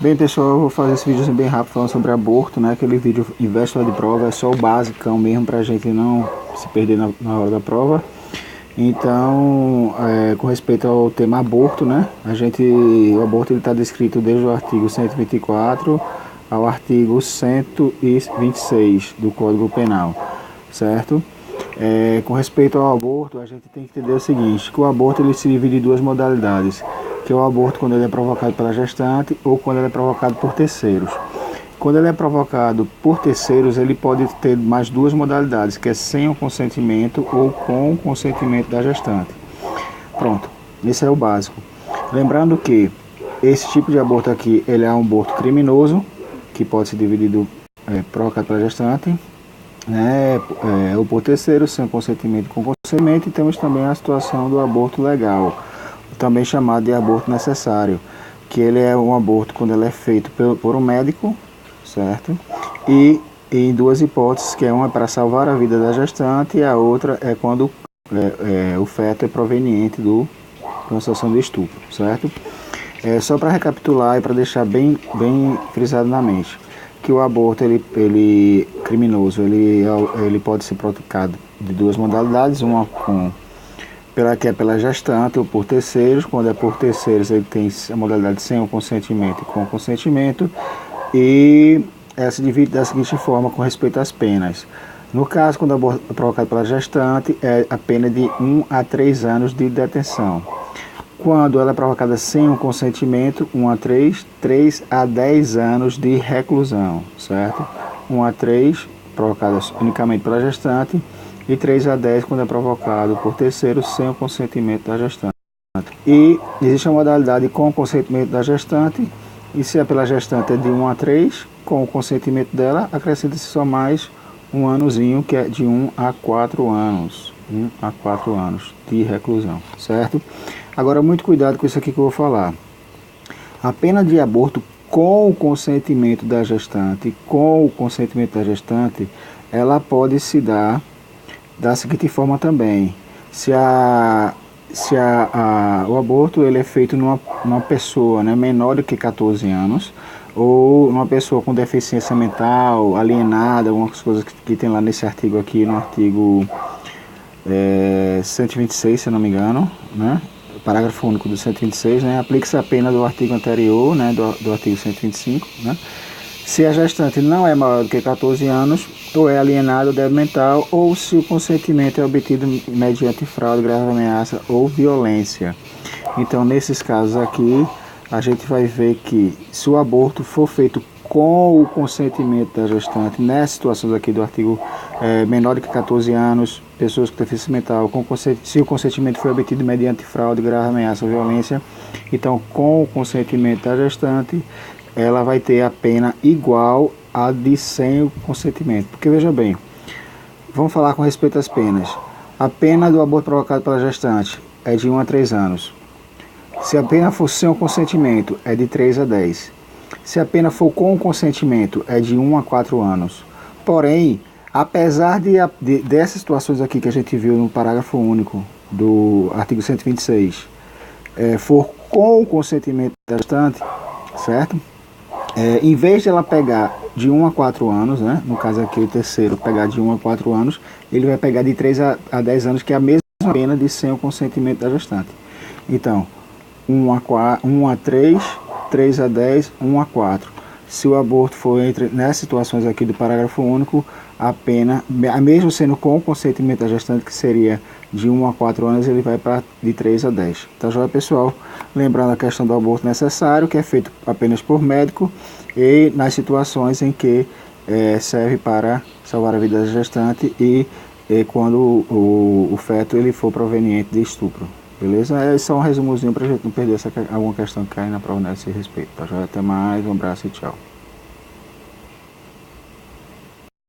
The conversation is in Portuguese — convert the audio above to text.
Bem, pessoal, eu vou fazer esse vídeo bem rápido falando sobre aborto, né? Aquele vídeo em véspera de prova é só o basicão mesmo pra gente não se perder na hora da prova. Então, com respeito ao tema aborto, né? O aborto está descrito desde o artigo 124 ao artigo 126 do Código Penal, certo? Com respeito ao aborto, a gente tem que entender o seguinte, que o aborto ele se divide em duas modalidades, que é o aborto quando ele é provocado pela gestante ou quando ele é provocado por terceiros. Quando ele é provocado por terceiros, ele pode ter mais duas modalidades, que é sem o consentimento ou com o consentimento da gestante. Pronto, esse é o básico. Lembrando que esse tipo de aborto aqui, ele é um aborto criminoso, que pode ser dividido provocado pela gestante, né, ou por terceiros, sem consentimento e com consentimento, e temos também a situação do aborto legal, também chamado de aborto necessário, que ele é um aborto quando ele é feito por um médico, certo? E em duas hipóteses, que uma é para salvar a vida da gestante e a outra é quando o feto é proveniente de uma situação de estupro, certo? Só para recapitular e para deixar bem frisado na mente, que o aborto ele criminoso, ele pode ser praticado de duas modalidades, uma que é pela gestante ou por terceiros. Quando é por terceiros, ele tem a modalidade sem o consentimento e com o consentimento, e se divide da seguinte forma com respeito às penas. No caso, quando o aborto é provocado pela gestante, é a pena de 1 a 3 anos de detenção. Quando ela é provocada sem o consentimento, 1 a 3 a 10 anos de reclusão, certo? 1 a 3, provocadas unicamente pela gestante, e 3 a 10 quando é provocado por terceiros sem o consentimento da gestante. E existe a modalidade com o consentimento da gestante, e se é pela gestante é de 1 a 3, com o consentimento dela, acrescenta-se só mais um anozinho, que é de 1 a 4 anos. 1 a 4 anos de reclusão, certo? Agora, muito cuidado com isso aqui que eu vou falar. A pena de aborto com o consentimento da gestante, ela pode se dar da seguinte forma também. O aborto ele é feito numa pessoa, né, menor do que 14 anos, ou numa pessoa com deficiência mental, alienada, algumas coisas que tem lá nesse artigo aqui, no artigo 126, se eu não me engano, né? Parágrafo único do 126, né? Aplica-se a pena do artigo anterior, né? Do artigo 125, né? Se a gestante não é maior do que 14 anos, ou é alienado ou débil mental, ou se o consentimento é obtido mediante fraude, grave ameaça ou violência. Então, nesses casos aqui, a gente vai ver que se o aborto for feito com o consentimento da gestante, nessas situações aqui do artigo menor de 14 anos, pessoas com deficiência mental, se o consentimento foi obtido mediante fraude, grave ameaça ou violência, então com o consentimento da gestante, ela vai ter a pena igual a de sem o consentimento. Porque veja bem, vamos falar com respeito às penas. A pena do aborto provocado pela gestante é de 1 a 3 anos. Se a pena for sem o consentimento, é de 3 a 10. Se a pena for com o consentimento, é de 1 a 4 anos. Porém, apesar dessas situações aqui que a gente viu no parágrafo único do artigo 126, for com o consentimento da gestante, certo? Em vez de ela pegar de 1 a 4 anos, né? No caso aqui o terceiro pegar de 1 a 4 anos, ele vai pegar de 3 a 10 anos, que é a mesma pena de sem o consentimento da gestante. Então, 1 a 3, 3 a 10, 1 a 4. Se o aborto for nessas situações aqui do parágrafo único, a pena, mesmo sendo com o consentimento da gestante, que seria de 1 a 4 anos, ele vai para de 3 a 10. Tá joia, pessoal? Lembrando a questão do aborto necessário, que é feito apenas por médico, e nas situações em que serve para salvar a vida da gestante e quando o feto ele for proveniente de estupro. Beleza? É só um resumozinho para a gente não perder alguma questão que cai na prova nesse respeito. Tá joia? Até mais, um abraço e tchau.